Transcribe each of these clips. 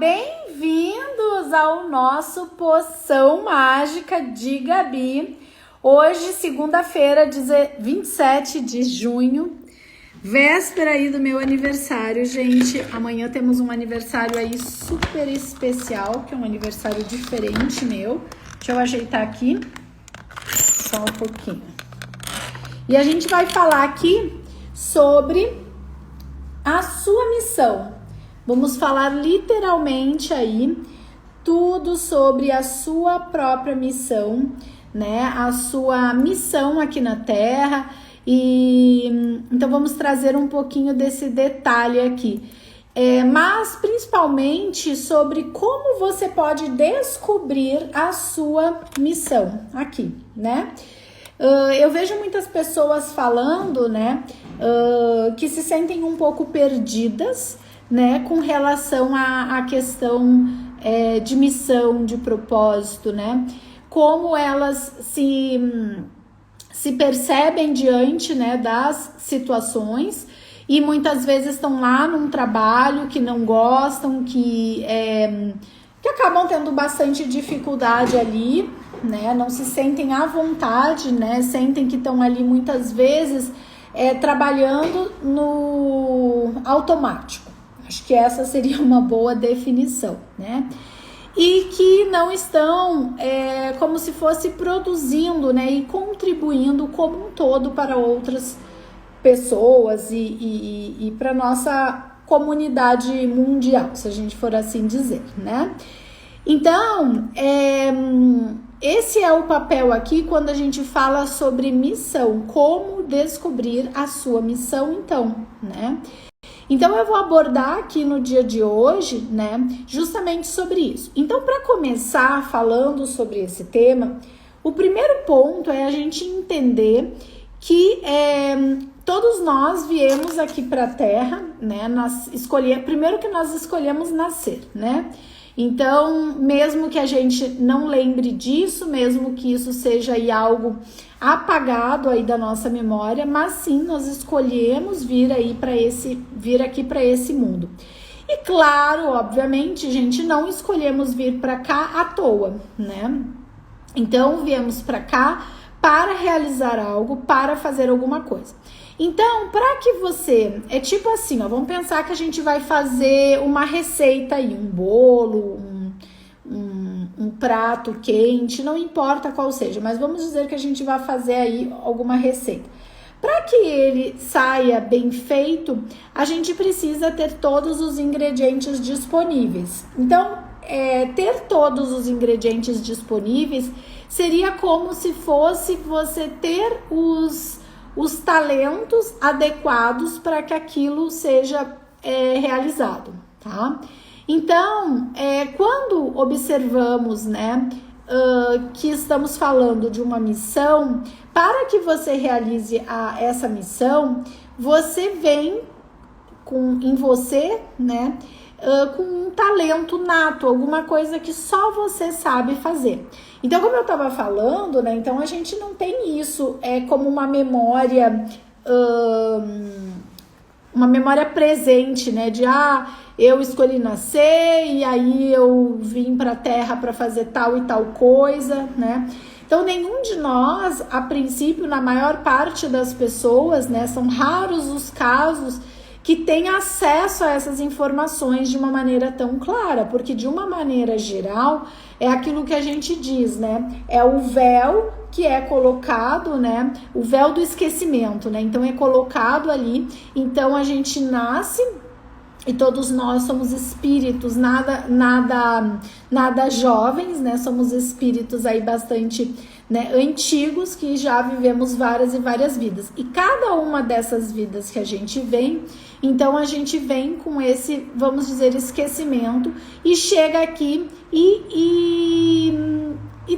Bem-vindos ao nosso Poção Mágica de Gabi. Hoje, segunda-feira, 27 de junho, véspera aí do meu aniversário, gente. Amanhã temos um aniversário aí super especial, que é um aniversário diferente meu. Deixa eu ajeitar aqui, só um pouquinho. E a gente vai falar aqui sobre a sua missão. Vamos falar literalmente aí tudo sobre a sua própria missão, né? A sua missão aqui na Terra. E então vamos trazer um pouquinho desse detalhe aqui. Mas principalmente sobre como você pode descobrir a sua missão aqui, né? Eu vejo muitas pessoas falando, né, que se sentem um pouco perdidas, né, com relação à questão de missão, de propósito, né, como elas se percebem diante, né, das situações e muitas vezes estão lá num trabalho que não gostam, que acabam tendo bastante dificuldade ali, né, não se sentem à vontade, né, sentem que estão ali muitas vezes trabalhando no automático. Acho que essa seria uma boa definição, né? E que não estão como se fosse produzindo, né, e contribuindo como um todo para outras pessoas e para nossa comunidade mundial, se a gente for assim dizer, né? Então, esse é o papel aqui quando a gente fala sobre missão, como descobrir a sua missão, então, né? Então, eu vou abordar aqui no dia de hoje, né, justamente sobre isso. Então, para começar falando sobre esse tema, o primeiro ponto é a gente entender que todos nós viemos aqui para a Terra, né, primeiro que nós escolhemos nascer, né? Então, mesmo que a gente não lembre disso, mesmo que isso seja aí algo apagado aí da nossa memória, mas sim, nós escolhemos vir aqui para esse mundo. E claro, obviamente, gente, não escolhemos vir para cá à toa, né? Então, viemos para cá para realizar algo, para fazer alguma coisa. Então, para que você... É tipo assim, ó, vamos pensar que a gente vai fazer uma receita aí, um bolo, um prato quente, não importa qual seja, mas vamos dizer que a gente vai fazer aí alguma receita. Para que ele saia bem feito, a gente precisa ter todos os ingredientes disponíveis. Então, ter todos os ingredientes disponíveis seria como se fosse você ter os talentos adequados para que aquilo seja realizado, tá? Então, quando observamos, né, que estamos falando de uma missão, para que você realize essa missão, você vem em você, né, com um talento nato, alguma coisa que só você sabe fazer. Então, como eu estava falando, né, então a gente não tem isso como uma memória presente, né, de eu escolhi nascer e aí eu vim para a Terra para fazer tal e tal coisa, né? Então, nenhum de nós, a princípio, na maior parte das pessoas, né, são raros os casos que tem acesso a essas informações de uma maneira tão clara, porque de uma maneira geral é aquilo que a gente diz, né? É o véu que é colocado, né? O véu do esquecimento, né? Então é colocado ali, então a gente nasce e todos nós somos espíritos, nada jovens, né? Somos espíritos aí bastante, né, antigos, que já vivemos várias e várias vidas. E cada uma dessas vidas que a gente vem, então a gente vem com esse, vamos dizer, esquecimento e chega aqui e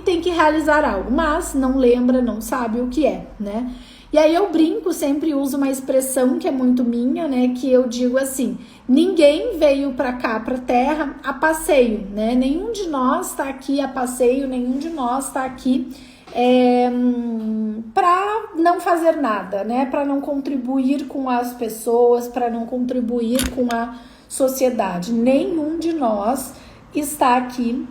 tem que realizar algo, mas não lembra, não sabe o que é, né? E aí eu brinco, sempre uso uma expressão que é muito minha, né? Que eu digo assim, ninguém veio para cá, para a Terra, a passeio, né? Nenhum de nós está aqui a passeio, nenhum de nós está aqui para não fazer nada, né? Para não contribuir com as pessoas, para não contribuir com a sociedade. Nenhum de nós está aqui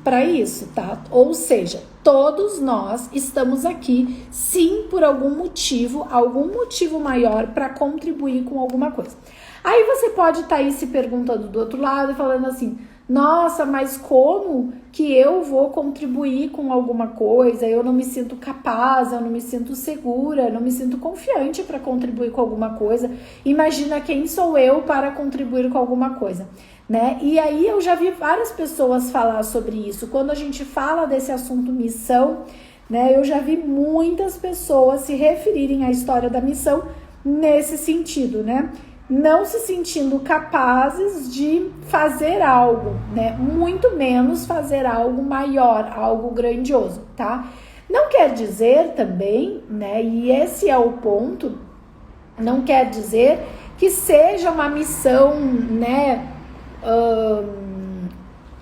para isso, tá? Ou seja, todos nós estamos aqui, sim, por algum motivo maior para contribuir com alguma coisa. Aí você pode estar aí se perguntando do outro lado e falando assim: nossa, mas como que eu vou contribuir com alguma coisa? Eu não me sinto capaz, eu não me sinto segura, eu não me sinto confiante para contribuir com alguma coisa. Imagina quem sou eu para contribuir com alguma coisa, né? E aí eu já vi várias pessoas falar sobre isso. Quando a gente fala desse assunto missão, né, eu já vi muitas pessoas se referirem à história da missão nesse sentido, né? Não se sentindo capazes de fazer algo, né? Muito menos fazer algo maior, algo grandioso, tá? Não quer dizer também, né? E esse é o ponto, não quer dizer que seja uma missão, né?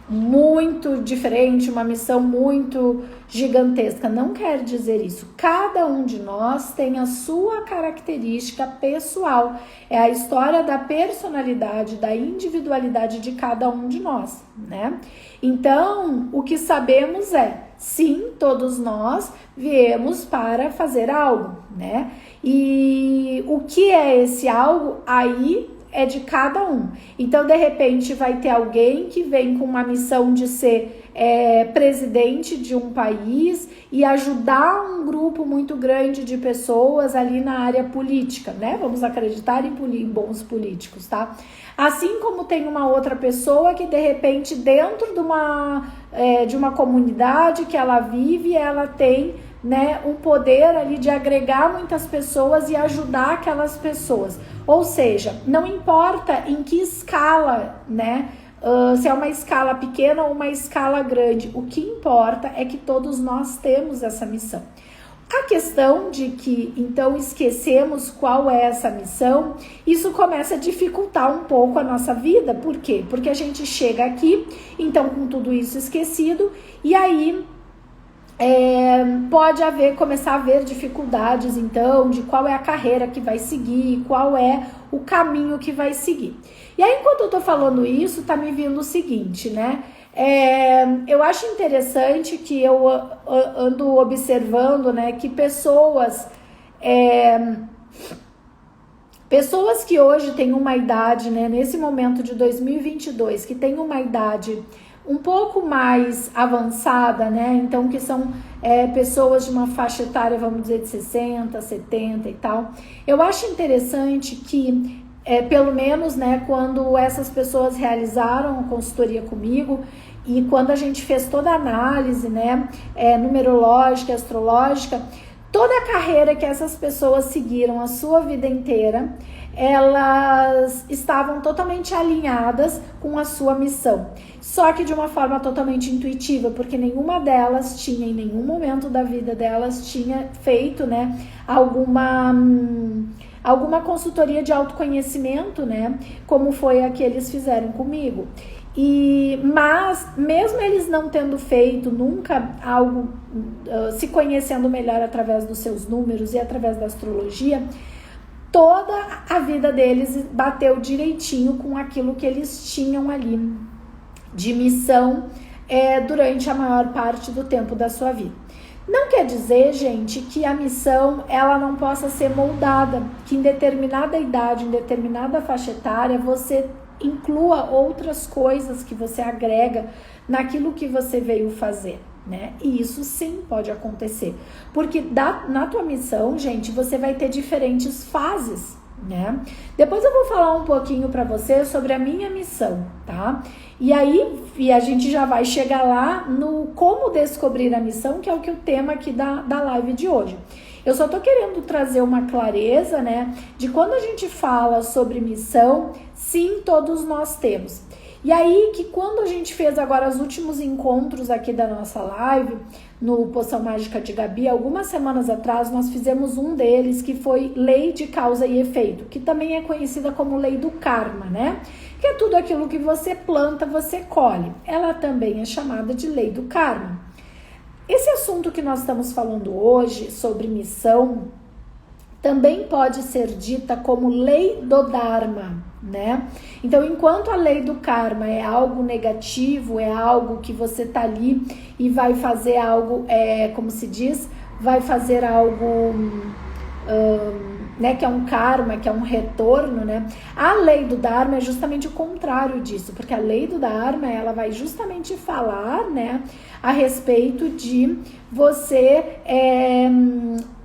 Muito diferente, uma missão muito gigantesca. Não quer dizer isso. Cada um de nós tem a sua característica pessoal. É a história da personalidade, da individualidade de cada um de nós, né? Então, o que sabemos é, sim, todos nós viemos para fazer algo, né? E o que é esse algo? Aí é de cada um. Então, de repente, vai ter alguém que vem com uma missão de ser presidente de um país e ajudar um grupo muito grande de pessoas ali na área política, né? Vamos acreditar em bons políticos, tá? Assim como tem uma outra pessoa que, de repente, dentro de uma comunidade que ela vive, ela tem, né, um poder ali de agregar muitas pessoas e ajudar aquelas pessoas. Ou seja, não importa em que escala, né, se é uma escala pequena ou uma escala grande, o que importa é que todos nós temos essa missão. A questão de que, então, esquecemos qual é essa missão, isso começa a dificultar um pouco a nossa vida. Por quê? Porque a gente chega aqui, então, com tudo isso esquecido, e aí pode começar a haver dificuldades, então, de qual é a carreira que vai seguir, qual é o caminho que vai seguir. E aí, enquanto eu tô falando isso, tá me vindo o seguinte, né? Eu acho interessante que eu ando observando, né, que pessoas que hoje têm uma idade, né, nesse momento de 2022, que têm uma idade um pouco mais avançada, né? Então, que são pessoas de uma faixa etária, vamos dizer, de 60, 70 e tal. Eu acho interessante que, pelo menos, né, quando essas pessoas realizaram a consultoria comigo e quando a gente fez toda a análise, né, numerológica, astrológica, toda a carreira que essas pessoas seguiram a sua vida inteira, elas estavam totalmente alinhadas com a sua missão. Só que de uma forma totalmente intuitiva, porque nenhuma delas tinha, em nenhum momento da vida delas, tinha feito, né, alguma consultoria de autoconhecimento, né, como foi a que eles fizeram comigo. Mas mesmo eles não tendo feito nunca algo, se conhecendo melhor através dos seus números e através da astrologia, toda a vida deles bateu direitinho com aquilo que eles tinham ali de missão durante a maior parte do tempo da sua vida. Não quer dizer, gente, que a missão ela não possa ser moldada, que em determinada idade, em determinada faixa etária, você inclua outras coisas que você agrega naquilo que você veio fazer, né? E isso sim pode acontecer, porque na tua missão, gente, você vai ter diferentes fases, né? Depois eu vou falar um pouquinho para você sobre a minha missão, tá? E aí a gente já vai chegar lá no como descobrir a missão, que é o tema aqui da live de hoje. Eu só tô querendo trazer uma clareza, né, de quando a gente fala sobre missão, sim, todos nós temos. E aí que quando a gente fez agora os últimos encontros aqui da nossa live, no Poção Mágica de Gabi, algumas semanas atrás, nós fizemos um deles que foi Lei de Causa e Efeito, que também é conhecida como Lei do Karma, né? Que é tudo aquilo que você planta, você colhe. Ela também é chamada de Lei do Karma. Esse assunto que nós estamos falando hoje, sobre missão, também pode ser dita como Lei do Dharma, né? Então, enquanto a lei do karma é algo negativo, é algo que você tá ali e vai fazer algo, como se diz, vai fazer algo, né, que é um karma, que é um retorno, né? A lei do Dharma é justamente o contrário disso, porque a lei do Dharma, ela vai justamente falar, né, a respeito de você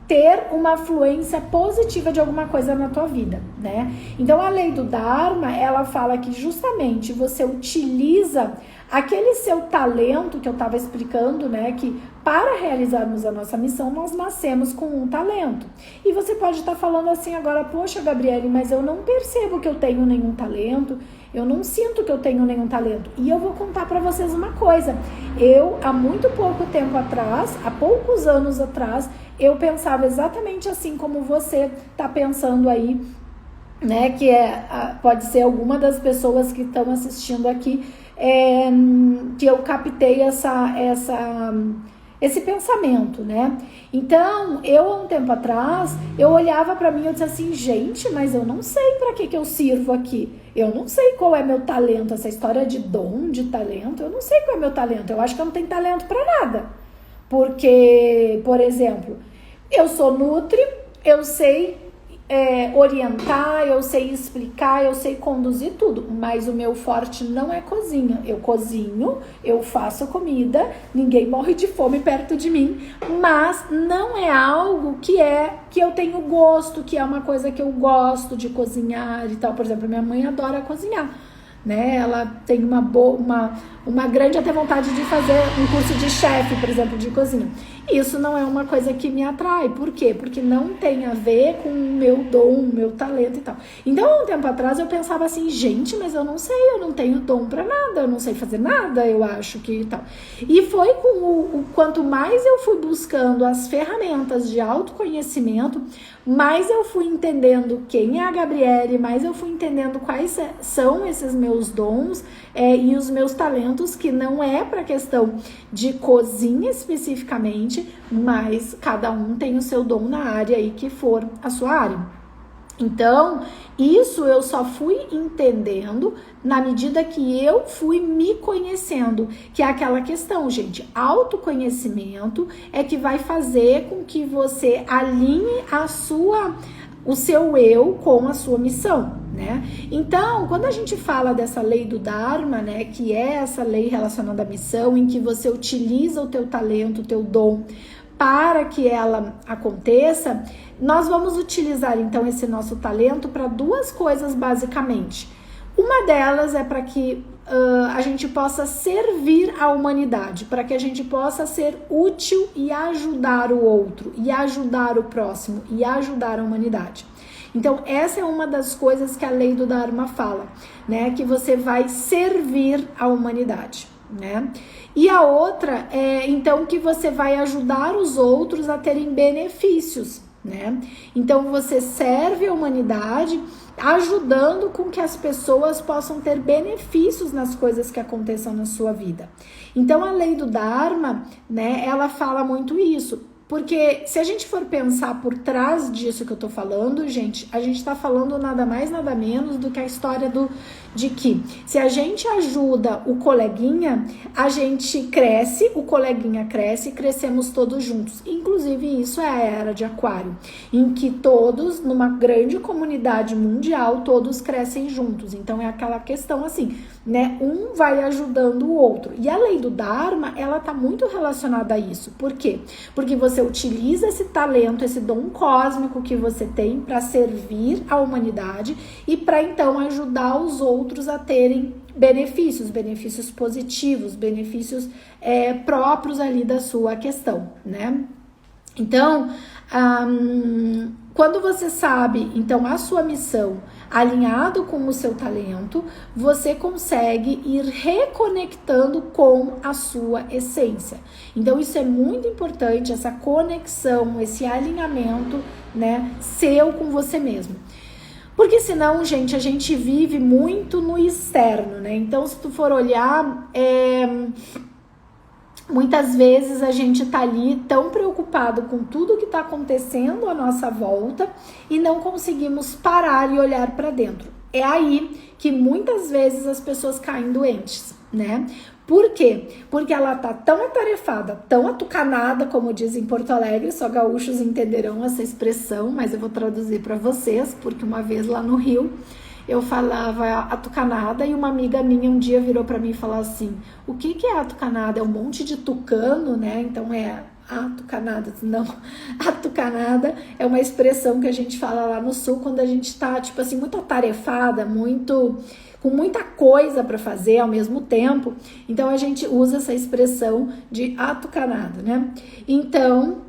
ter uma fluência positiva de alguma coisa na tua vida, né? Então, a lei do Dharma, ela fala que justamente você utiliza aquele seu talento que eu estava explicando, né? Que para realizarmos a nossa missão, nós nascemos com um talento. E você pode estar falando assim agora, poxa, Gabriele, mas eu não percebo que eu tenho nenhum talento, eu não sinto que eu tenho nenhum talento. E eu vou contar para vocês uma coisa. Eu, há muito pouco tempo atrás, há poucos anos atrás, eu pensava exatamente assim como você está pensando aí, né? Que pode ser alguma das pessoas que estão assistindo aqui, que eu captei esse pensamento, né? Então, eu há um tempo atrás, eu olhava para mim e eu disse assim, gente, mas eu não sei para que eu sirvo aqui. Eu não sei qual é meu talento, essa história de dom, de talento, eu não sei qual é meu talento. Eu acho que eu não tenho talento para nada. Porque, por exemplo, eu sou nutri, eu sei orientar, eu sei explicar, eu sei conduzir tudo, mas o meu forte não é cozinha. Eu cozinho, eu faço comida, ninguém morre de fome perto de mim, mas não é algo que eu tenho gosto, que é uma coisa que eu gosto de cozinhar e tal. Por exemplo, minha mãe adora cozinhar, né? Ela tem uma grande até vontade de fazer um curso de chefe, por exemplo, de cozinha. Isso não é uma coisa que me atrai. Por quê? Porque não tem a ver com o meu dom, o meu talento e tal. Então, há um tempo atrás, eu pensava assim, gente, mas eu não sei, eu não tenho dom pra nada, eu não sei fazer nada, eu acho que e tal. E foi quanto mais eu fui buscando as ferramentas de autoconhecimento, mais eu fui entendendo quem é a Gabriele, mais eu fui entendendo quais são esses meus dons e os meus talentos, que não é para questão de cozinha especificamente, mas cada um tem o seu dom na área aí que for a sua área. Então, isso eu só fui entendendo na medida que eu fui me conhecendo, que é aquela questão, gente, autoconhecimento é que vai fazer com que você alinhe o seu eu com a sua missão, né? Então, quando a gente fala dessa lei do Dharma, né, que é essa lei relacionada à missão, em que você utiliza o teu talento, o teu dom, para que ela aconteça, nós vamos utilizar então esse nosso talento para duas coisas basicamente. Uma delas é para que a gente possa servir a humanidade, para que a gente possa ser útil e ajudar o outro, e ajudar o próximo, e ajudar a humanidade. Então, essa é uma das coisas que a lei do Dharma fala, né? Que você vai servir a humanidade, né? E a outra é, então, que você vai ajudar os outros a terem benefícios, né? Então, você serve a humanidade ajudando com que as pessoas possam ter benefícios nas coisas que aconteçam na sua vida. Então, a lei do Dharma, né, ela fala muito isso. Porque se a gente for pensar por trás disso que eu tô falando, gente, a gente tá falando nada mais, nada menos do que a história de que se a gente ajuda o coleguinha, a gente cresce, o coleguinha cresce e crescemos todos juntos. Inclusive, isso é a era de Aquário, em que todos, numa grande comunidade mundial, todos crescem juntos. Então, é aquela questão assim, né? Um vai ajudando o outro. E a lei do Dharma, ela tá muito relacionada a isso. Por quê? Porque você utiliza esse talento, esse dom cósmico que você tem para servir a humanidade e para então ajudar os outros a terem benefícios positivos, benefícios próprios ali da sua questão, né? Então, quando você sabe, então, a sua missão alinhado com o seu talento, você consegue ir reconectando com a sua essência. Então, isso é muito importante, essa conexão, esse alinhamento, né, seu com você mesmo. Porque senão, gente, a gente vive muito no externo, né? Então, se tu for olhar, muitas vezes a gente tá ali tão preocupado com tudo que tá acontecendo à nossa volta e não conseguimos parar e olhar para dentro. é aí que muitas vezes as pessoas caem doentes, né? Por quê? Porque ela tá tão atarefada, tão atucanada, como dizem em Porto Alegre, só gaúchos entenderão essa expressão, mas eu vou traduzir para vocês, porque uma vez lá no Rio eu falava atucanada e uma amiga minha um dia virou para mim e falou assim: o que é atucanada? É um monte de tucano, né? Então é atucanada. Não, atucanada é uma expressão que a gente fala lá no sul quando a gente tá, tipo assim, muito atarefada, com muita coisa para fazer ao mesmo tempo. Então a gente usa essa expressão de atucanada, né? Então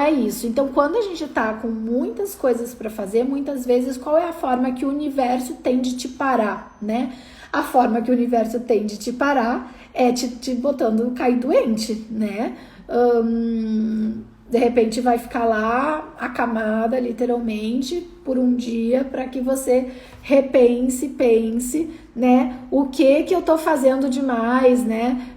é isso. Então, quando a gente tá com muitas coisas para fazer, muitas vezes, qual é a forma que o universo tem de te parar, né? A forma que o universo tem de te parar é te botando cair doente, né? De repente vai ficar lá acamada, literalmente, por um dia, para que você pense, né? O que eu tô fazendo demais, né?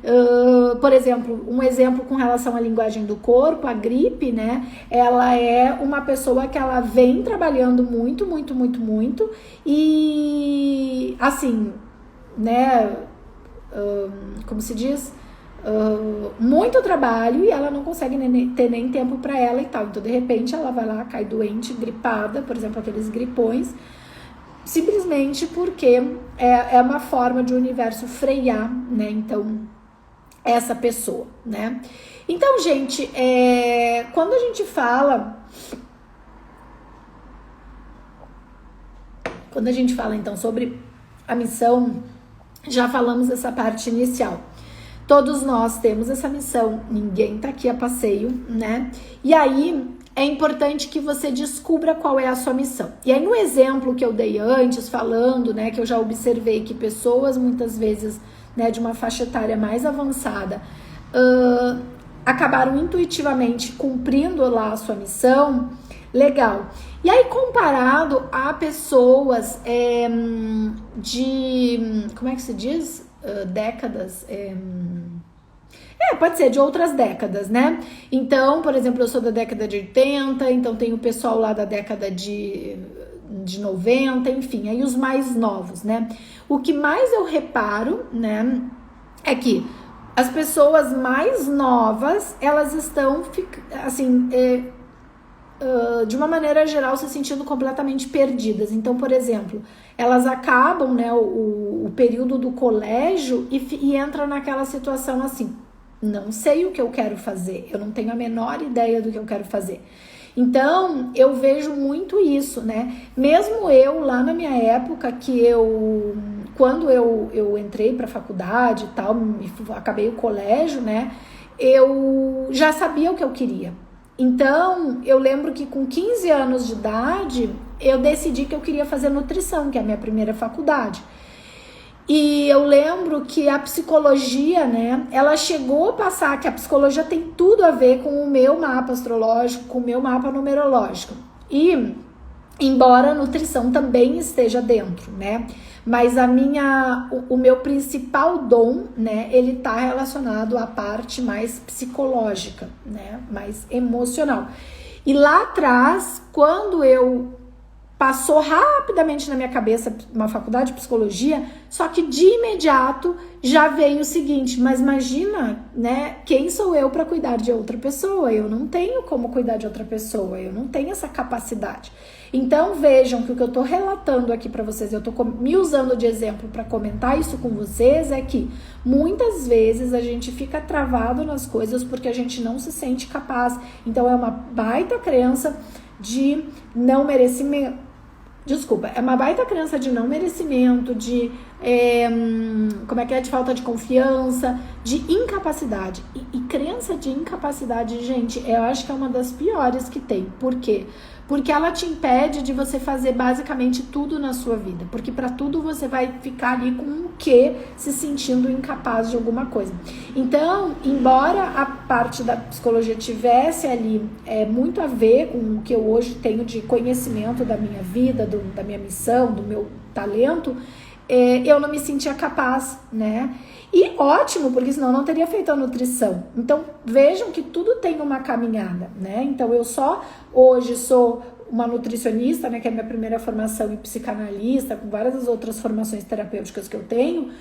Por exemplo, um exemplo com relação à linguagem do corpo, a gripe, né? Ela é uma pessoa que ela vem trabalhando muito e, assim, né? Como se diz? Muito trabalho e ela não consegue ter nem tempo para ela e tal. Então, de repente, ela vai lá, cai doente, gripada, por exemplo, aqueles gripões, simplesmente porque é uma forma de o universo frear, né? Então, essa pessoa, né? Então, gente, quando a gente fala então sobre a missão, já falamos dessa parte inicial. Todos nós temos essa missão, ninguém tá aqui a passeio, né? E aí é importante que você descubra qual é a sua missão. E aí no exemplo que eu dei antes, falando, né, que eu já observei que pessoas muitas vezes, né, de uma faixa etária mais avançada, acabaram intuitivamente cumprindo lá a sua missão, legal. E aí comparado a pessoas como é que se diz? Décadas, pode ser de outras décadas, né? Então, por exemplo, eu sou da década de 80, então tem o pessoal lá da década de 90, enfim, aí os mais novos, né? O que mais eu reparo, né, é que as pessoas mais novas, elas estão, assim, de uma maneira geral, se sentindo completamente perdidas. Então, por exemplo, elas acabam, né, o período do colégio e entram naquela situação assim: não sei o que eu quero fazer, eu não tenho a menor ideia do que eu quero fazer. Então, eu vejo muito isso, né? Mesmo eu, lá na minha época, quando eu entrei para a faculdade e tal, acabei o colégio, né? Eu já sabia o que eu queria. Então, eu lembro que com 15 anos de idade, eu decidi que eu queria fazer nutrição, que é a minha primeira faculdade. E eu lembro que a psicologia, né, ela chegou a passar que a psicologia tem tudo a ver com o meu mapa astrológico, com o meu mapa numerológico. E, embora a nutrição também esteja dentro, né, mas o meu principal dom, né, ele tá relacionado à parte mais psicológica, né, mais emocional. E lá atrás, quando passou rapidamente na minha cabeça uma faculdade de psicologia, só que de imediato já veio o seguinte: mas imagina, né, quem sou eu para cuidar de outra pessoa? Eu não tenho como cuidar de outra pessoa, eu não tenho essa capacidade. Então vejam que o que eu tô relatando aqui para vocês, eu tô me usando de exemplo para comentar isso com vocês, é que muitas vezes a gente fica travado nas coisas porque a gente não se sente capaz. Então é uma baita crença de não merecimento. É uma baita crença de não merecimento, de de falta de confiança, de incapacidade. E crença de incapacidade, gente, eu acho que é uma das piores que tem. Por quê? Porque ela te impede de você fazer basicamente tudo na sua vida. Porque para tudo você vai ficar ali com um quê, se sentindo incapaz de alguma coisa. Então, embora a parte da psicologia tivesse ali muito a ver com o que eu hoje tenho de conhecimento da minha vida, da minha missão, do meu talento, eu não me sentia capaz, né? E ótimo, porque senão eu não teria feito a nutrição. Então, vejam que tudo tem uma caminhada, né? Então, eu só hoje sou uma nutricionista, né, que é a minha primeira formação, e psicanalista, com várias outras formações terapêuticas que eu tenho,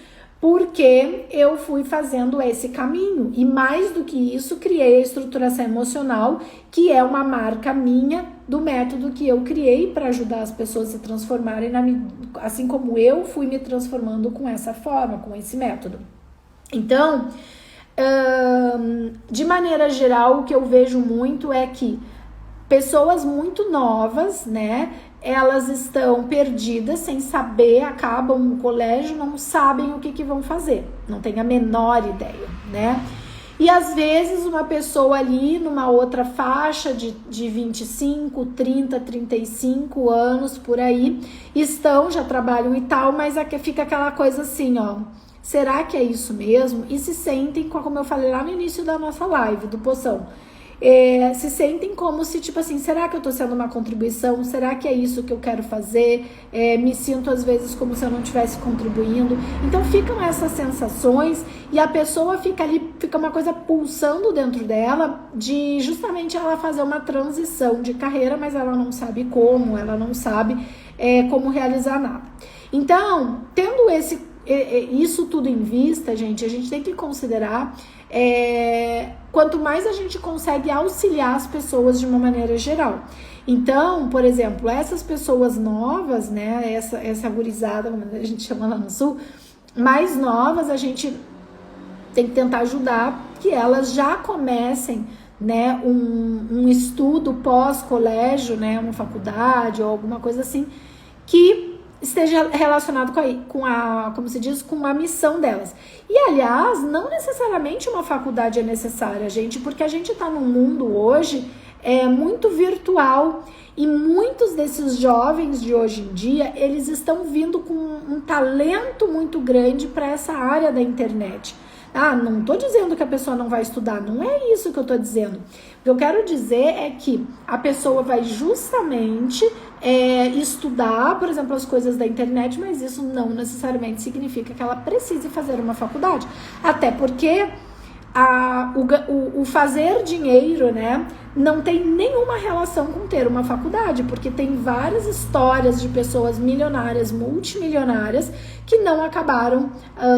porque eu fui fazendo esse caminho. E mais do que isso, criei a estruturação emocional, que é uma marca minha do método que eu criei para ajudar as pessoas a se transformarem, assim como eu fui me transformando com essa forma, com esse método. Então, de maneira geral, o que eu vejo muito é que pessoas muito novas, né, elas estão perdidas, sem saber, acabam no colégio, não sabem o que vão fazer, não tem a menor ideia, né? E às vezes uma pessoa ali numa outra faixa de 25, 30, 35 anos por aí, já trabalham e tal, mas aqui fica aquela coisa assim, ó, será que é isso mesmo? E se sentem, como eu falei lá no início da nossa live, do Poção, se sentem como se, tipo assim, será que eu tô sendo uma contribuição? Será que é isso que eu quero fazer? Me sinto às vezes como se eu não estivesse contribuindo. Então ficam essas sensações e a pessoa fica ali, fica uma coisa pulsando dentro dela de justamente ela fazer uma transição de carreira, mas ela não sabe como, ela não sabe como realizar nada. Então, tendo isso tudo em vista, gente, a gente tem que considerar quanto mais a gente consegue auxiliar as pessoas de uma maneira geral. Então, por exemplo, essas pessoas novas, né, essa gurizada, como a gente chama lá no Sul, mais novas, a gente tem que tentar ajudar que elas já comecem, né, um estudo pós-colégio, né, uma faculdade ou alguma coisa assim, que esteja relacionado com a missão delas. E, aliás, não necessariamente uma faculdade é necessária, gente, porque a gente está num mundo hoje muito virtual e muitos desses jovens de hoje em dia, eles estão vindo com um talento muito grande para essa área da internet. Não tô dizendo que a pessoa não vai estudar, não é isso que eu tô dizendo. O que eu quero dizer é que a pessoa vai justamente estudar, por exemplo, as coisas da internet, mas isso não necessariamente significa que ela precise fazer uma faculdade. Até porque o fazer dinheiro, né, não tem nenhuma relação com ter uma faculdade, porque tem várias histórias de pessoas milionárias, multimilionárias, que não acabaram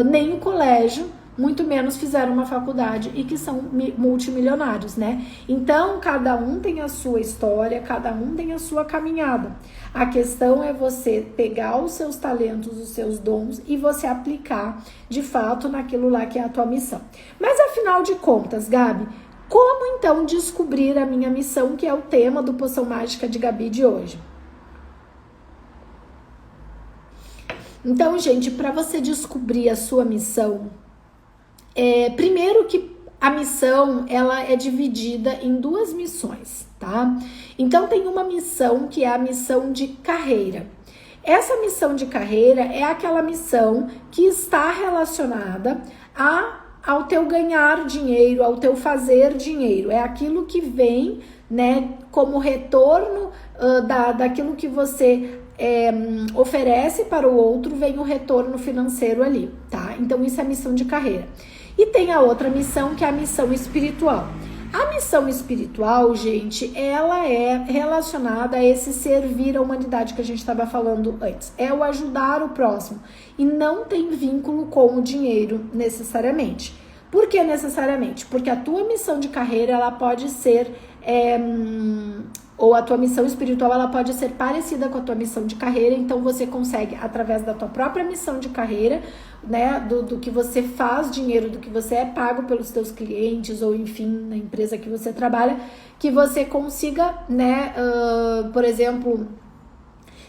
nem o colégio, muito menos fizeram uma faculdade e que são multimilionários, né? Então, cada um tem a sua história, cada um tem a sua caminhada. A questão é você pegar os seus talentos, os seus dons e você aplicar, de fato, naquilo lá que é a tua missão. Mas, afinal de contas, Gabi, como então descobrir a minha missão, que é o tema do Poção Mágica de Gabi de hoje? Então, gente, para você descobrir a sua missão, primeiro que a missão, ela é dividida em duas missões, tá? Então, tem uma missão que é a missão de carreira. Essa missão de carreira é aquela missão que está relacionada ao teu ganhar dinheiro, ao teu fazer dinheiro. É aquilo que vem, né, como retorno daquilo que você oferece para o outro, vem o retorno financeiro ali, tá? Então, isso é a missão de carreira. E tem a outra missão, que é a missão espiritual. A missão espiritual, gente, ela é relacionada a esse servir à humanidade que a gente estava falando antes. É o ajudar o próximo. E não tem vínculo com o dinheiro, necessariamente. Por que necessariamente? Porque a tua missão de carreira, ela pode ser... ou a tua missão espiritual, ela pode ser parecida com a tua missão de carreira. Então, você consegue, através da tua própria missão de carreira, né, do que você faz dinheiro, do que você é pago pelos teus clientes, ou enfim, na empresa que você trabalha, que você consiga, né, por exemplo,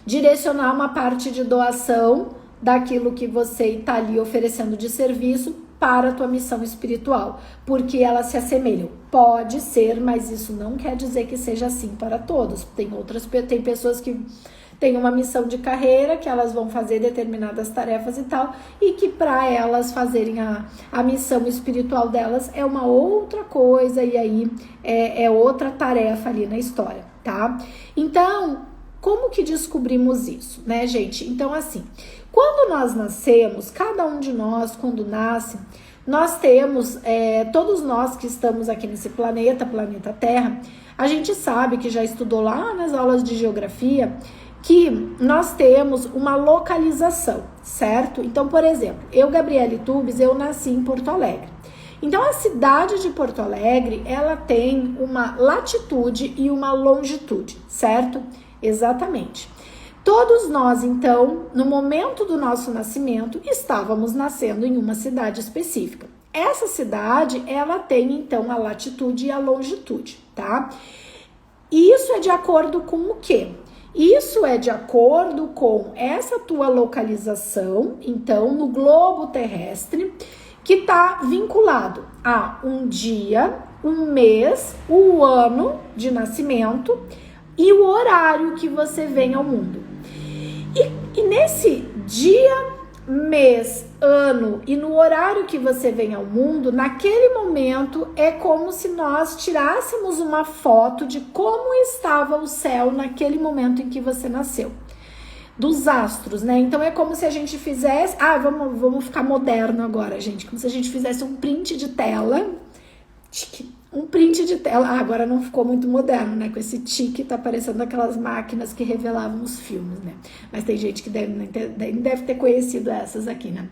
direcionar uma parte de doação daquilo que você está ali oferecendo de serviço para a tua missão espiritual, porque elas se assemelham. Pode ser, mas isso não quer dizer que seja assim para todos. Tem pessoas que têm uma missão de carreira, que elas vão fazer determinadas tarefas e tal, e que para elas fazerem a missão espiritual delas é uma outra coisa, e aí é outra tarefa ali na história, tá? Então, como que descobrimos isso, né, gente? Então, assim, quando nós nascemos, cada um de nós, quando nasce, nós temos, todos nós que estamos aqui nesse planeta Terra, A gente sabe que já estudou lá nas aulas de geografia que nós temos uma localização, certo? Então, por exemplo, eu, Gabriele Tubes, eu nasci em Porto Alegre. Então, a cidade de Porto Alegre, ela tem uma latitude e uma longitude, certo? Exatamente. Todos nós, então, no momento do nosso nascimento, estávamos nascendo em uma cidade específica. Essa cidade, ela tem, então, a latitude e a longitude, tá? E isso é de acordo com o quê? Isso é de acordo com essa tua localização, então, no globo terrestre, que está vinculado a um dia, um mês, o ano de nascimento e o horário que você vem ao mundo. E nesse dia, mês, ano e no horário que você vem ao mundo, naquele momento é como se nós tirássemos uma foto de como estava o céu naquele momento em que você nasceu. Dos astros, né? Então é como se a gente fizesse... vamos ficar moderno agora, gente. Como se a gente fizesse um print de tela. Um print de tela. Agora não ficou muito moderno, né? Com esse tique, tá parecendo aquelas máquinas que revelavam os filmes, né? Mas tem gente que deve ter conhecido essas aqui, né?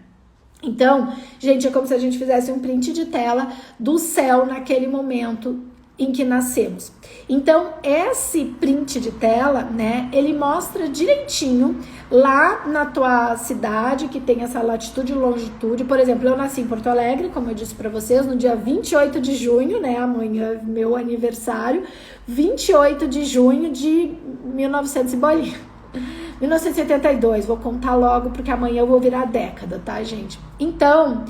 Então, gente, é como se a gente fizesse um print de tela do céu naquele momento em que nascemos. Então, esse print de tela, né, ele mostra direitinho lá na tua cidade, que tem essa latitude e longitude. Por exemplo, eu nasci em Porto Alegre, como eu disse para vocês, no dia 28 de junho, né, amanhã é meu aniversário, 28 de junho de 1900 e bolinha. 1972, vou contar logo, porque amanhã eu vou virar década, tá, gente? Então,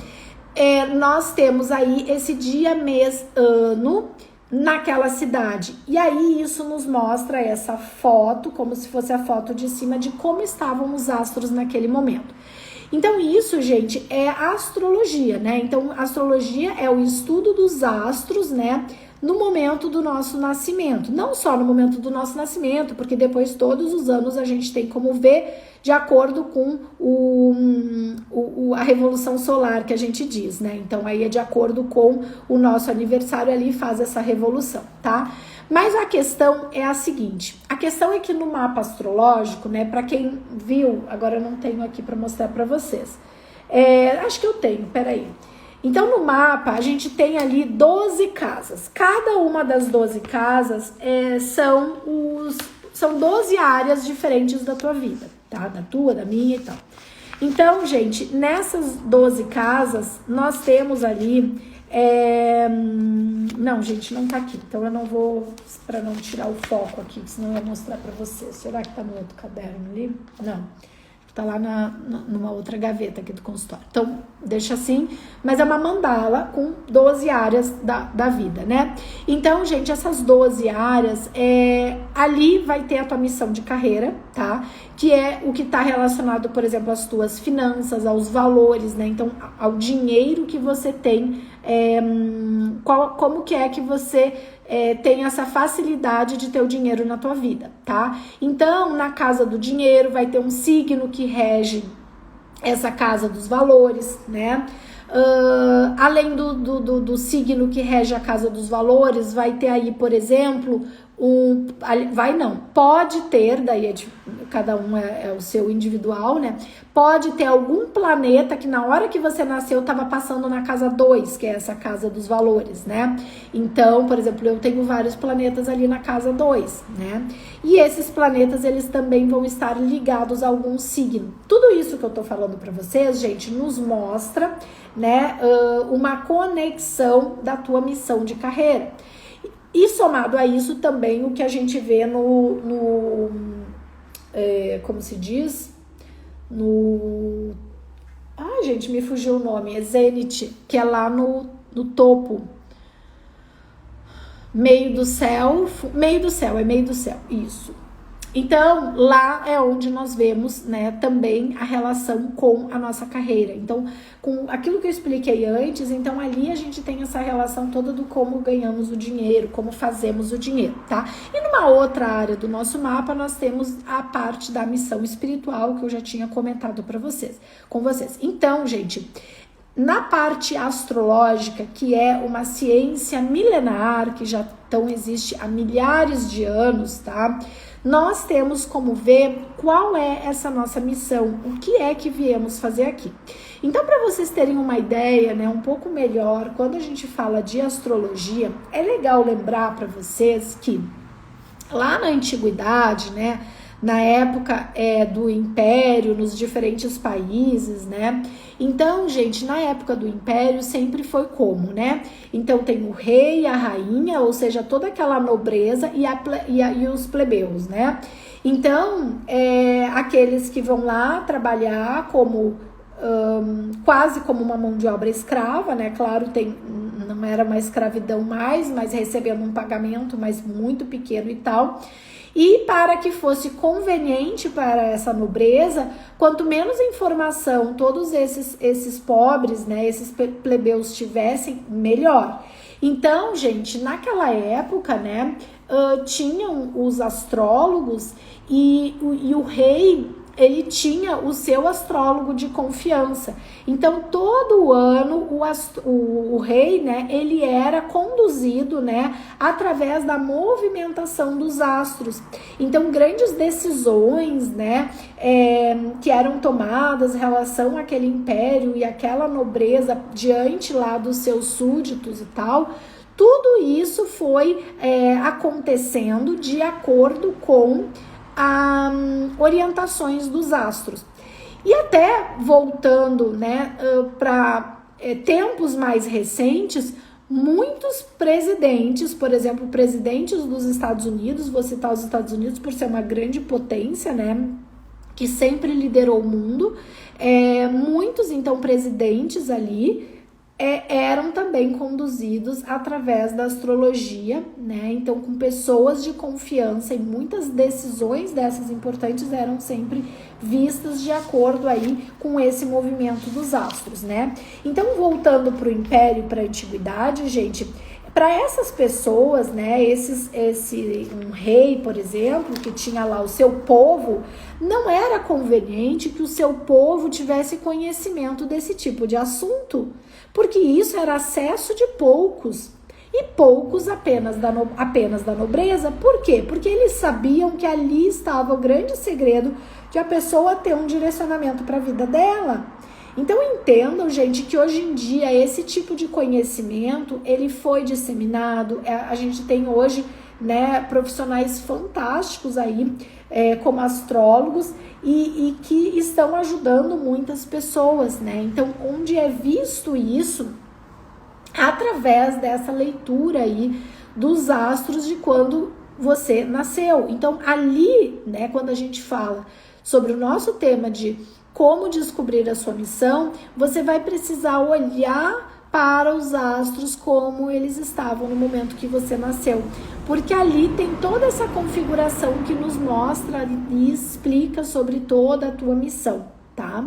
nós temos aí esse dia, mês, ano naquela cidade. E aí isso nos mostra essa foto, como se fosse a foto de cima de como estavam os astros naquele momento. Então isso, gente, é astrologia, né? Então astrologia é o estudo dos astros, né? No momento do nosso nascimento. Não só no momento do nosso nascimento, porque depois todos os anos a gente tem como ver de acordo com a revolução solar que a gente diz, né? Então aí é de acordo com o nosso aniversário ali faz essa revolução, tá? Mas a questão é a seguinte, a questão é que no mapa astrológico, né, para quem viu, agora eu não tenho aqui para mostrar para vocês, acho que eu tenho, peraí. Então no mapa a gente tem ali 12 casas, cada uma das 12 casas são 12 áreas diferentes da tua vida, tá? Da tua, da minha e tal. Então, gente, nessas 12 casas, nós temos ali... Não, gente, não tá aqui. Então, eu não vou... Para não tirar o foco aqui, senão eu ia mostrar pra vocês. Será que tá no outro caderno ali? Não. Tá lá numa outra gaveta aqui do consultório. Então, deixa assim. Mas é uma mandala com 12 áreas da vida, né? Então, gente, essas 12 áreas, ali vai ter a tua missão de carreira, tá? Que é o que tá relacionado, por exemplo, às tuas finanças, aos valores, né? Então, ao dinheiro que você tem, como que é que você... tem essa facilidade de ter o dinheiro na tua vida, tá? Então, na casa do dinheiro vai ter um signo que rege essa casa dos valores, né? Além do signo que rege a casa dos valores, vai ter aí, por exemplo, pode ter, daí cada um é o seu individual, né? Pode ter algum planeta que na hora que você nasceu estava passando na casa 2, que é essa casa dos valores, né? Então, por exemplo, eu tenho vários planetas ali na casa 2, né? E esses planetas, eles também vão estar ligados a algum signo. Tudo isso que eu tô falando para vocês, gente, nos mostra, né, uma conexão da tua missão de carreira. E somado a isso também o que a gente vê como se diz? Gente, me fugiu o nome, é Zenit, que é lá no topo, meio do céu, isso. Então, lá é onde nós vemos, né, também a relação com a nossa carreira. Então, com aquilo que eu expliquei antes, então ali a gente tem essa relação toda do como ganhamos o dinheiro, como fazemos o dinheiro, tá? E numa outra área do nosso mapa, nós temos a parte da missão espiritual, que eu já tinha comentado com vocês. Então, gente, na parte astrológica, que é uma ciência milenar, que já existe há milhares de anos, tá? Nós temos como ver qual é essa nossa missão, o que é que viemos fazer aqui. Então, para vocês terem uma ideia, né, um pouco melhor, quando a gente fala de astrologia, é legal lembrar para vocês que lá na antiguidade, né, na época do Império, nos diferentes países, né? Então, gente, na época do Império sempre foi como, né? Então tem o rei, a rainha, ou seja, toda aquela nobreza e os plebeus, né? Então, aqueles que vão lá trabalhar como quase como uma mão de obra escrava, né? Claro, não era uma escravidão mais, mas recebendo um pagamento, mas muito pequeno e tal. E para que fosse conveniente para essa nobreza, quanto menos informação todos esses pobres, né, esses plebeus tivessem, melhor. Então, gente, naquela época, né, tinham os astrólogos e o rei, ele tinha o seu astrólogo de confiança. Então, todo ano, o rei, né, ele era conduzido, né, através da movimentação dos astros. Então, grandes decisões, né, que eram tomadas em relação àquele império e àquela nobreza diante lá dos seus súditos e tal, tudo isso foi acontecendo de acordo com orientações dos astros. E até voltando, né, para tempos mais recentes, muitos presidentes, por exemplo, presidentes dos Estados Unidos, vou citar os Estados Unidos por ser uma grande potência, né, que sempre liderou o mundo, muitos, então, presidentes ali eram também conduzidos através da astrologia, né? Então, com pessoas de confiança, e muitas decisões dessas importantes eram sempre vistas de acordo aí com esse movimento dos astros, né? Então, voltando para o Império, para a Antiguidade, gente, para essas pessoas, né, um rei, por exemplo, que tinha lá o seu povo, não era conveniente que o seu povo tivesse conhecimento desse tipo de assunto, porque isso era acesso de poucos, e poucos apenas da nobreza. Por quê? Porque eles sabiam que ali estava o grande segredo de a pessoa ter um direcionamento para a vida dela. Então entendam, gente, que hoje em dia esse tipo de conhecimento, ele foi disseminado, a gente tem hoje, né, profissionais fantásticos aí, como astrólogos, e que estão ajudando muitas pessoas, né? Então, onde é visto isso, através dessa leitura aí dos astros de quando você nasceu. Então, ali, né, quando a gente fala sobre o nosso tema de como descobrir a sua missão, você vai precisar olhar para os astros como eles estavam no momento que você nasceu, porque ali tem toda essa configuração que nos mostra e explica sobre toda a tua missão, tá?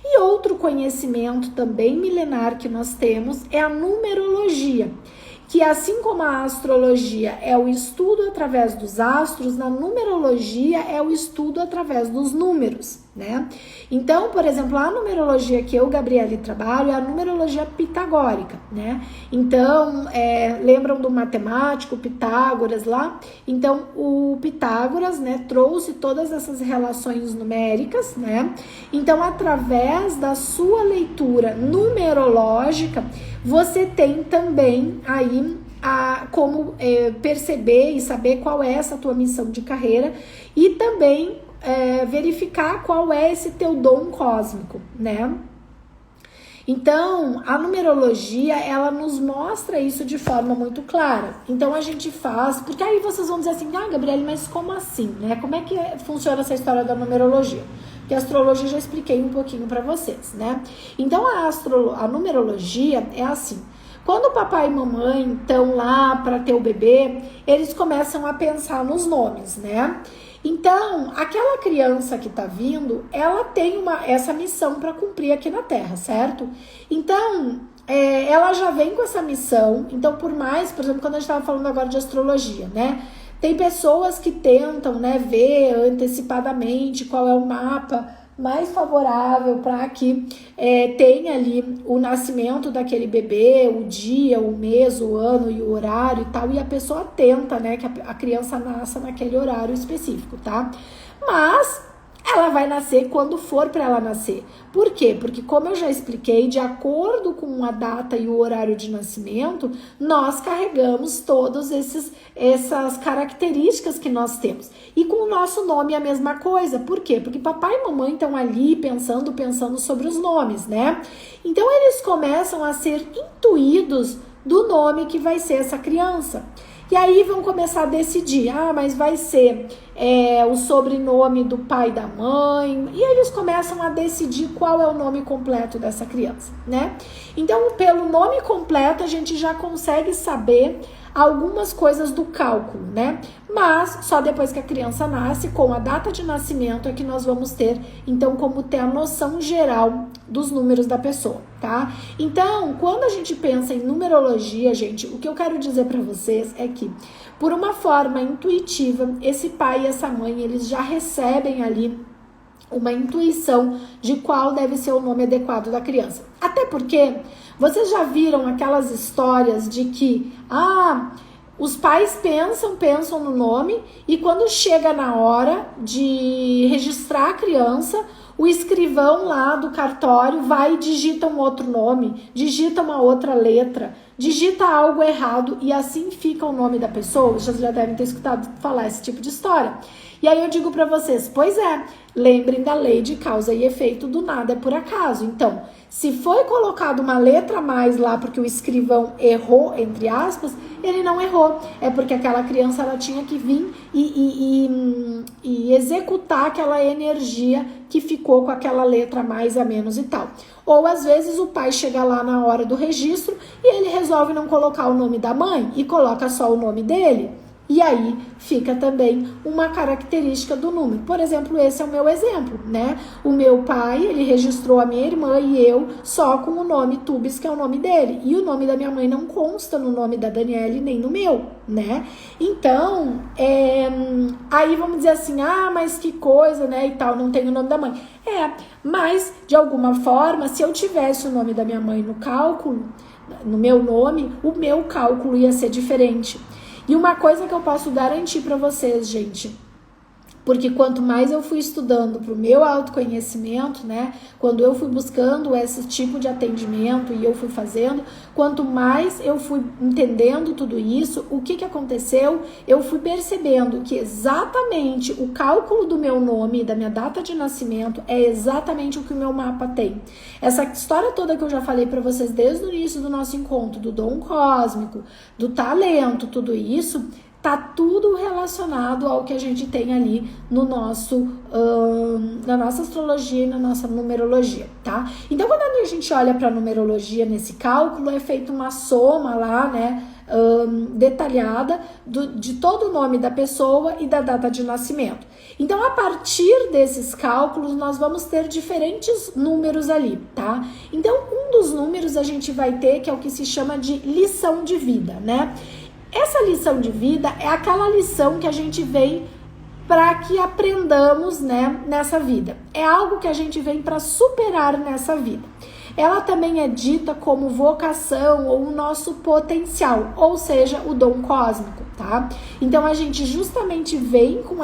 E outro conhecimento também milenar que nós temos é a numerologia, que assim como a astrologia é o estudo através dos astros, na numerologia é o estudo através dos números, né? Então, por exemplo, a numerologia que eu, Gabriele, trabalho é a numerologia pitagórica, né? Então, lembram do matemático Pitágoras lá? Então, o Pitágoras, né, trouxe todas essas relações numéricas, né? Então, através da sua leitura numerológica, você tem também aí como perceber e saber qual é essa tua missão de carreira e também verificar qual é esse teu dom cósmico, né? Então, a numerologia, ela nos mostra isso de forma muito clara. Então, a gente faz... Porque aí vocês vão dizer assim, Gabriele, mas como assim, né? Como é que funciona essa história da numerologia? Porque a astrologia eu já expliquei um pouquinho para vocês, né? Então, a numerologia é assim. Quando o papai e mamãe estão lá para ter o bebê, eles começam a pensar nos nomes, né? Então, aquela criança que tá vindo, ela tem essa missão para cumprir aqui na Terra, certo? Então, ela já vem com essa missão. Então, por exemplo, quando a gente estava falando agora de astrologia, né? Tem pessoas que tentam, né, ver antecipadamente qual é o mapa mais favorável para que tenha ali o nascimento daquele bebê, o dia, o mês, o ano e o horário e tal, e a pessoa tenta, né, que a criança nasça naquele horário específico, tá? Mas ela vai nascer quando for para ela nascer. Por quê? Porque, como eu já expliquei, de acordo com a data e o horário de nascimento, nós carregamos todas essas características que nós temos. E com o nosso nome é a mesma coisa. Por quê? Porque papai e mamãe estão ali pensando sobre os nomes, né? Então, eles começam a ser intuídos do nome que vai ser essa criança. E aí vão começar a decidir, mas vai ser o sobrenome do pai e da mãe, e eles começam a decidir qual é o nome completo dessa criança, né? Então, pelo nome completo, a gente já consegue saber algumas coisas do cálculo, né? Mas só depois que a criança nasce, com a data de nascimento, é que nós vamos ter, então, como ter a noção geral dos números da pessoa, tá? Então, quando a gente pensa em numerologia, gente, o que eu quero dizer para vocês é que, por uma forma intuitiva, esse pai e essa mãe, eles já recebem ali uma intuição de qual deve ser o nome adequado da criança. Até porque vocês já viram aquelas histórias de que os pais pensam no nome e quando chega na hora de registrar a criança, o escrivão lá do cartório vai e digita um outro nome, digita uma outra letra, digita algo errado e assim fica o nome da pessoa. Vocês já devem ter escutado falar esse tipo de história. E aí eu digo para vocês, pois é, lembrem da lei de causa e efeito, do nada é por acaso. Então, se foi colocado uma letra a mais lá porque o escrivão errou, entre aspas, ele não errou. É porque aquela criança ela tinha que vir e executar aquela energia que ficou com aquela letra a mais, a menos e tal. Ou às vezes o pai chega lá na hora do registro e ele resolve não colocar o nome da mãe e coloca só o nome dele. E aí fica também uma característica do número. Por exemplo, esse é o meu exemplo, né? O meu pai, ele registrou a minha irmã e eu só com o nome Tubes, que é o nome dele. E o nome da minha mãe não consta no nome da Daniele nem no meu, né? Então, aí vamos dizer assim, mas que coisa, né? E tal, não tem o nome da mãe. Mas de alguma forma, se eu tivesse o nome da minha mãe no cálculo, no meu nome, o meu cálculo ia ser diferente. E uma coisa que eu posso garantir para vocês, gente, porque quanto mais eu fui estudando para o meu autoconhecimento, né, quando eu fui buscando esse tipo de atendimento e eu fui fazendo, quanto mais eu fui entendendo tudo isso, o que aconteceu? Eu fui percebendo que exatamente o cálculo do meu nome e da minha data de nascimento é exatamente o que o meu mapa tem. Essa história toda que eu já falei para vocês desde o início do nosso encontro, do dom cósmico, do talento, tudo isso, tá tudo relacionado ao que a gente tem ali no nosso, na nossa astrologia e na nossa numerologia, tá? Então, quando a gente olha para a numerologia nesse cálculo, é feita uma soma lá, né, detalhada de todo o nome da pessoa e da data de nascimento. Então, a partir desses cálculos, nós vamos ter diferentes números ali, tá? Então, um dos números a gente vai ter, que é o que se chama de lição de vida, né? Essa lição de vida é aquela lição que a gente vem para que aprendamos, né, nessa vida. É algo que a gente vem para superar nessa vida. Ela também é dita como vocação ou o nosso potencial, ou seja, o dom cósmico, tá? Então a gente justamente vem com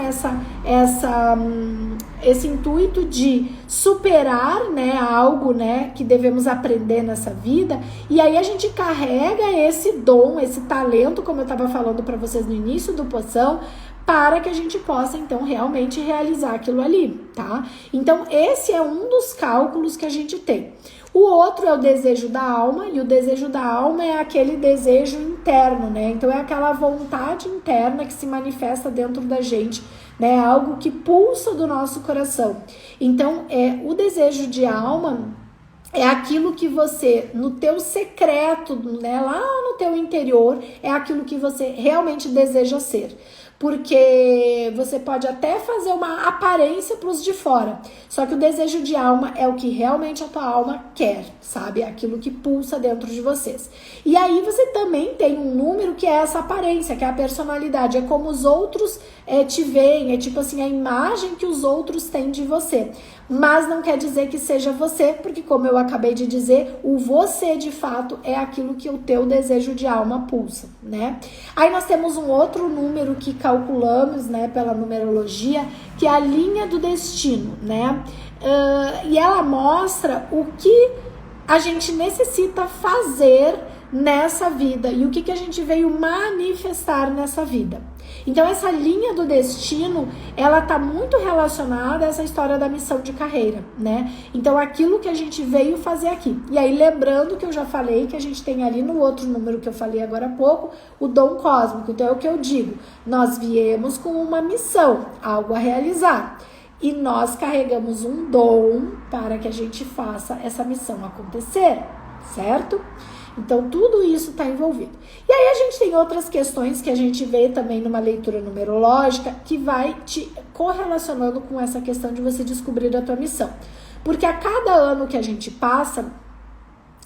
esse intuito de superar, né, algo, né, que devemos aprender nessa vida, e aí a gente carrega esse dom, esse talento, como eu estava falando para vocês no início do Poção, para que a gente possa, então, realmente realizar aquilo ali, tá? Então, esse é um dos cálculos que a gente tem. O outro é o desejo da alma, e o desejo da alma é aquele desejo interno, né? Então, é aquela vontade interna que se manifesta dentro da gente, né? Algo que pulsa do nosso coração. Então, o desejo de alma é aquilo que você, no teu secreto, né? Lá no teu interior, é aquilo que você realmente deseja ser. Porque você pode até fazer uma aparência para os de fora, só que o desejo de alma é o que realmente a tua alma quer, sabe? É aquilo que pulsa dentro de vocês. E aí você também tem um número que é essa aparência, que é a personalidade, é como os outros te veem, é tipo assim, a imagem que os outros têm de você. mas não quer dizer que seja você, porque como eu acabei de dizer, o você de fato é aquilo que o teu desejo de alma pulsa, né? Aí nós temos um outro número que calculamos, né, pela numerologia, que é a linha do destino, né? E ela mostra o que a gente necessita fazer nessa vida e o que a gente veio manifestar nessa vida. Então essa linha do destino, ela tá muito relacionada a essa história da missão de carreira, né? Então aquilo que a gente veio fazer aqui. E aí lembrando que eu já falei que a gente tem ali no outro número que eu falei agora há pouco, o dom cósmico. Então é o que eu digo, nós viemos com uma missão, algo a realizar. E nós carregamos um dom para que a gente faça essa missão acontecer, certo? Então, tudo isso está envolvido. E aí a gente tem outras questões que a gente vê também numa leitura numerológica que vai te correlacionando com essa questão de você descobrir a tua missão. Porque a cada ano que a gente passa,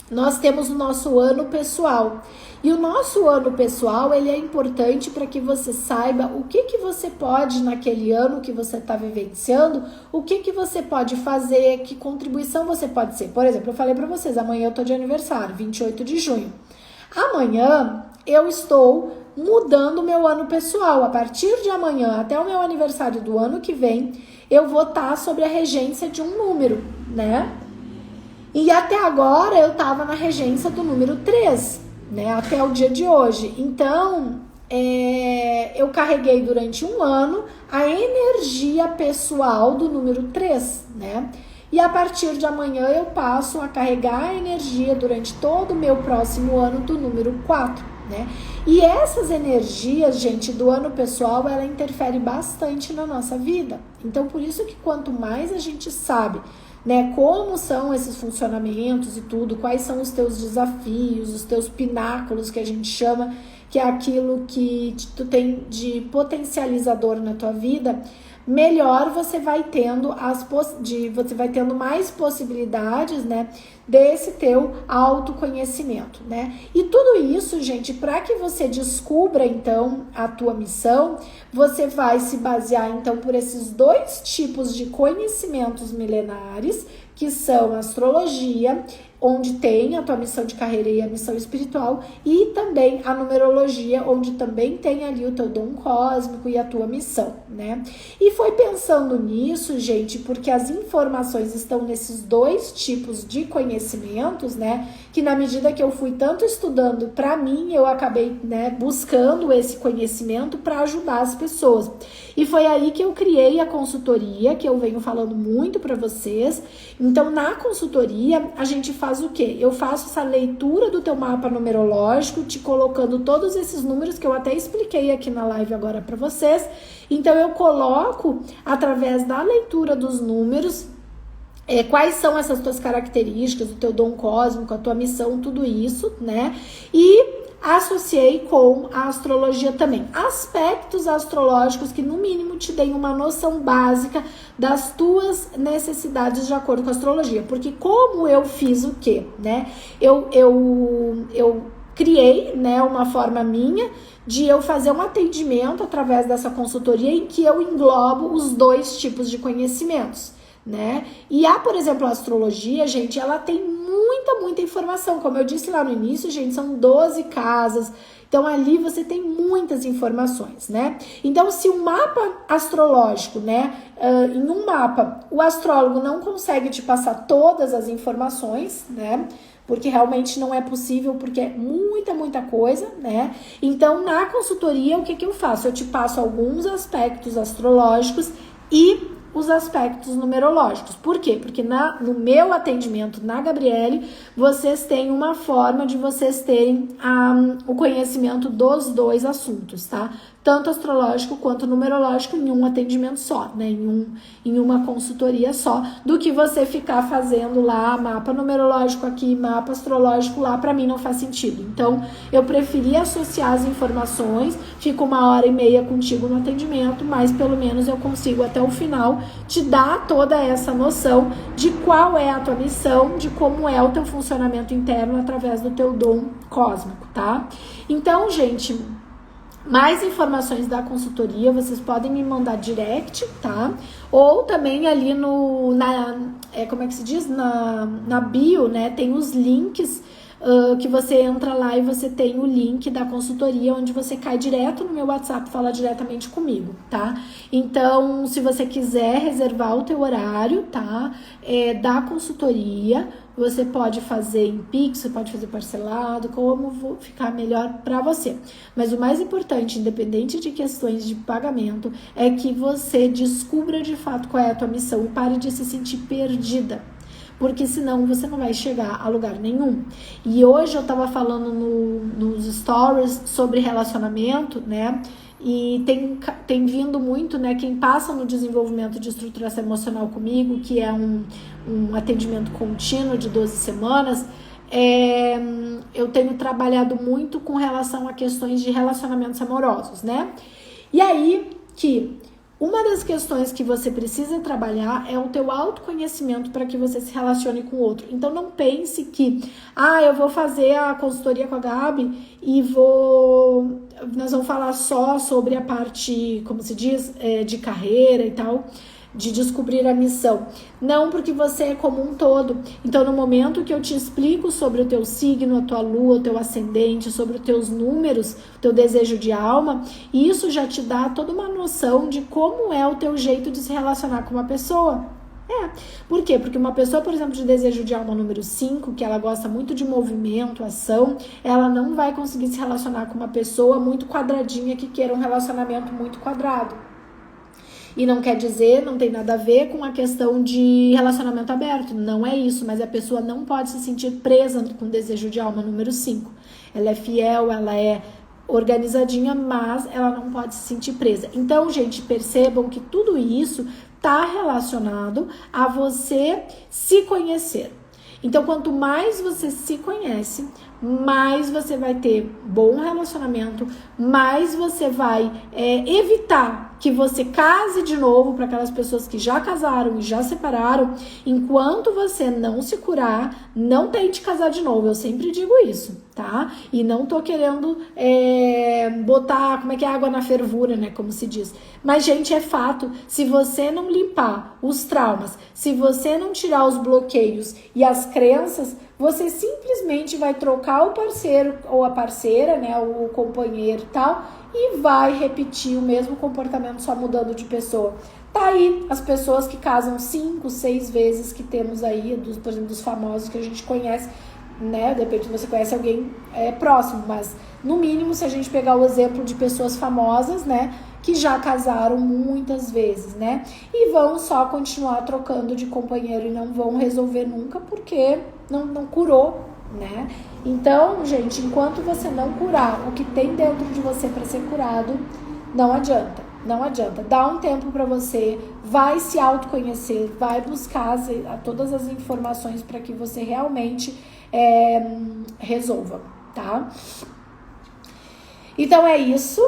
nós temos o nosso ano pessoal. E o nosso ano pessoal, ele é importante para que você saiba o que você pode naquele ano que você está vivenciando, o que você pode fazer, que contribuição você pode ser. Por exemplo, eu falei para vocês, amanhã eu tô de aniversário, 28 de junho. Amanhã eu estou mudando o meu ano pessoal. A partir de amanhã até o meu aniversário do ano que vem, eu vou estar sob a regência de um número, né? E até agora eu estava na regência do número 3, né? Até o dia de hoje. Então, eu carreguei durante um ano a energia pessoal do número 3, né? E a partir de amanhã eu passo a carregar a energia durante todo o meu próximo ano do número 4, né? E essas energias, gente, do ano pessoal, ela interfere bastante na nossa vida. Então, por isso que quanto mais a gente sabe, né, como são esses funcionamentos e tudo, quais são os teus desafios, os teus pináculos que a gente chama, que é aquilo que tu tem de potencializador na tua vida, melhor você vai tendo você vai tendo mais possibilidades, né, desse teu autoconhecimento, né? E tudo isso, gente, para que você descubra então a tua missão, você vai se basear então por esses dois tipos de conhecimentos milenares, que são a astrologia, onde tem a tua missão de carreira e a missão espiritual, e também a numerologia, onde também tem ali o teu dom cósmico e a tua missão, né? E foi pensando nisso, gente, porque as informações estão nesses dois tipos de conhecimentos, né? Que na medida que eu fui tanto estudando para mim, eu acabei, né, buscando esse conhecimento para ajudar as pessoas. E foi aí que eu criei a consultoria, que eu venho falando muito para vocês. Então, na consultoria, a gente faz o quê? Eu faço essa leitura do teu mapa numerológico, te colocando todos esses números que eu até expliquei aqui na live agora para vocês. Então, eu coloco, através da leitura dos números, quais são essas tuas características, o teu dom cósmico, a tua missão, tudo isso, né? E associei com a astrologia também. Aspectos astrológicos que, no mínimo, te deem uma noção básica das tuas necessidades de acordo com a astrologia. Porque como eu fiz o quê, né? Eu criei, né, uma forma minha de eu fazer um atendimento através dessa consultoria em que eu englobo os dois tipos de conhecimentos, né? E por exemplo, a astrologia, gente, ela tem muita informação. Como eu disse lá no início, gente, são 12 casas. Então, ali você tem muitas informações, né? Então, se o mapa astrológico, né, em um mapa, o astrólogo não consegue te passar todas as informações, né? Porque realmente não é possível, porque é muita coisa, né? Então, na consultoria, o que eu faço? Eu te passo alguns aspectos astrológicos e os aspectos numerológicos. Por quê? Porque no meu atendimento na Gabriele, vocês têm uma forma de vocês terem o conhecimento dos dois assuntos, tá? Tanto astrológico quanto numerológico em um atendimento só, né? Em uma consultoria só, do que você ficar fazendo lá mapa numerológico aqui, mapa astrológico lá, para mim não faz sentido. Então, eu preferi associar as informações, fico 1h30 contigo no atendimento, mas pelo menos eu consigo até o final te dar toda essa noção de qual é a tua missão, de como é o teu funcionamento interno através do teu dom cósmico, tá? Então, gente, Mais informações da consultoria, vocês podem me mandar direct, tá? Ou também ali como é que se diz? Na bio, né? Tem os links que você entra lá e você tem o link da consultoria, onde você cai direto no meu WhatsApp, fala diretamente comigo, tá? Então, se você quiser reservar o teu horário, tá? Da consultoria, você pode fazer em Pix, você pode fazer parcelado, como ficar melhor para você. Mas o mais importante, independente de questões de pagamento, é que você descubra de fato qual é a tua missão e pare de se sentir perdida. Porque senão você não vai chegar a lugar nenhum. E hoje eu tava falando nos stories sobre relacionamento, né? E tem vindo muito, né? Quem passa no desenvolvimento de estruturação emocional comigo, que é um atendimento contínuo de 12 semanas, eu tenho trabalhado muito com relação a questões de relacionamentos amorosos, né? E aí que uma das questões que você precisa trabalhar é o teu autoconhecimento para que você se relacione com o outro. Então não pense que, eu vou fazer a consultoria com a Gabi e nós vamos falar só sobre a parte, como se diz, de carreira e tal, de descobrir a missão. Não, porque você é como um todo. Então, no momento que eu te explico sobre o teu signo, a tua lua, o teu ascendente, sobre os teus números, o teu desejo de alma, isso já te dá toda uma noção de como é o teu jeito de se relacionar com uma pessoa. Por quê? Porque uma pessoa, por exemplo, de desejo de alma número 5, que ela gosta muito de movimento, ação, ela não vai conseguir se relacionar com uma pessoa muito quadradinha que queira um relacionamento muito quadrado. E não quer dizer, não tem nada a ver com a questão de relacionamento aberto. Não é isso, mas a pessoa não pode se sentir presa com desejo de alma número 5. Ela é fiel, ela é organizadinha, mas ela não pode se sentir presa. Então, gente, percebam que tudo isso está relacionado a você se conhecer. Então, quanto mais você se conhece, mais você vai ter bom relacionamento, mais você vai evitar que você case de novo para aquelas pessoas que já casaram e já separaram. Enquanto você não se curar, não tente casar de novo. Eu sempre digo isso, tá? E não tô querendo botar, água na fervura, né? Como se diz. Mas, gente, é fato. Se você não limpar os traumas, se você não tirar os bloqueios e as crenças, você simplesmente vai trocar o parceiro ou a parceira, né, o companheiro e tal, e vai repetir o mesmo comportamento só mudando de pessoa. Tá aí as pessoas que casam 5, 6 vezes que temos aí, por exemplo, dos famosos que a gente conhece, né, de repente você conhece alguém próximo, mas no mínimo se a gente pegar o exemplo de pessoas famosas, né, que já casaram muitas vezes, né, e vão só continuar trocando de companheiro e não vão resolver nunca porque não curou, né? Então, gente, enquanto você não curar o que tem dentro de você para ser curado, não adianta. Não adianta. Dá um tempo para você, vai se autoconhecer, vai buscar todas as informações para que você realmente resolva, tá? Então é isso.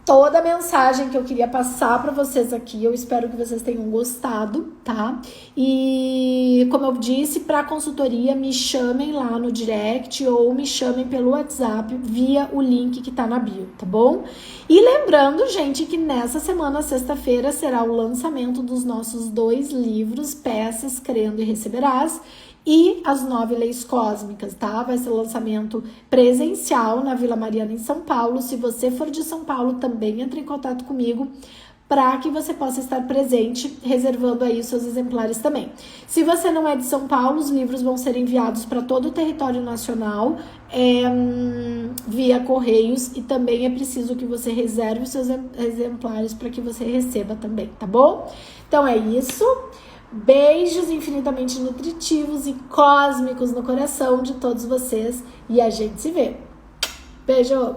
Toda a mensagem que eu queria passar para vocês aqui, eu espero que vocês tenham gostado, tá? E como eu disse, para consultoria, me chamem lá no direct ou me chamem pelo WhatsApp via o link que tá na bio, tá bom? E lembrando, gente, que nessa semana, sexta-feira, será o lançamento dos nossos 2 livros, Peças, Crendo e Receberás, e as 9 leis cósmicas, tá? Vai ser lançamento presencial na Vila Mariana, em São Paulo. Se você for de São Paulo, também entre em contato comigo para que você possa estar presente, reservando aí os seus exemplares também. Se você não é de São Paulo, os livros vão ser enviados para todo o território nacional via correios, e também é preciso que você reserve os seus exemplares para que você receba também, tá bom? Então é isso. Beijos infinitamente nutritivos e cósmicos no coração de todos vocês e a gente se vê. Beijo!